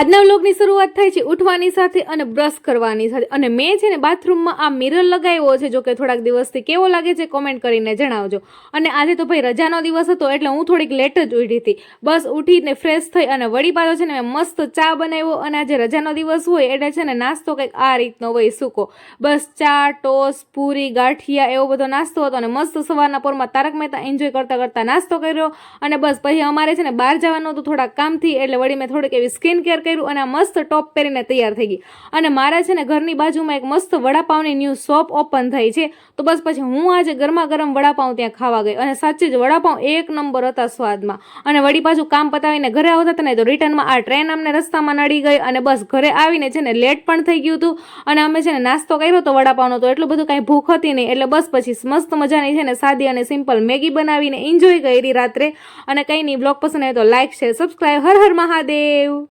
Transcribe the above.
આજના વ્લોગની શરૂઆત થાય છે ઉઠવાની સાથે અને બ્રશ કરવાની સાથે અને મેં છે ને બાથરૂમમાં આ મિરર લગાવ્યો છે. જો કે થોડાક દિવસથી કેવો લાગે છે કોમેન્ટ કરીને જણાવજો. અને આજે તો ભાઈ રજાનો દિવસ હતો એટલે હું થોડીક લેટ જ ઉઠી હતી. બસ ઉઠીને ફ્રેશ થઈ અને વળી પાછો છે ને મેં મસ્ત ચા બનાવ્યો. અને આજે રજાનો દિવસ હોય એટલે છે ને નાસ્તો કંઈક આ રીતનો હોય સૂકો. બસ ચા, ટોસ, પૂરી, ગાંઠિયા એવો બધો નાસ્તો હતો અને મસ્ત સવારના પોરમાં તારક મહેતા એન્જોય કરતા કરતા નાસ્તો કર્યો. અને બસ પછી અમારે છે ને બહાર જવાનું હતું થોડાક કામથી એટલે વળી મેં થોડીક એવી સ્કિન કેર કર્યું અને આ મસ્ત ટોપ પહેરીને તૈયાર થઈ ગઈ. અને મારા છે ને ઘરની બાજુમાં એક મસ્ત વડાપાવની ન્યૂ શોપ ઓપન થઈ છે. તો બસ પછી હું આજે ગરમા ગરમ વડાપાઉં ત્યાં ખાવા ગઈ અને સાચી જ વડાપાઉં એક નંબર હતા સ્વાદમાં. અને વળી પાછું કામ પતાવીને ઘરે આવતા હતા ને તો રિટર્નમાં આ ટ્રેન અમને રસ્તામાં નડી ગઈ અને બસ ઘરે આવીને છે ને લેટ પણ થઈ ગયું હતું. અને અમે છે ને નાસ્તો કર્યો તો વડાપાવનો તો એટલું બધું કાંઈ ભૂખ હતી નહીં એટલે બસ પછી મસ્ત મજાની છે ને સાદી અને સિમ્પલ મેગી બનાવીને એન્જોય કરી રાત્રે. અને કંઈ નહીં, બ્લોગ પસંદ આવે તો like, share, subscribe. Har Har Mahadev.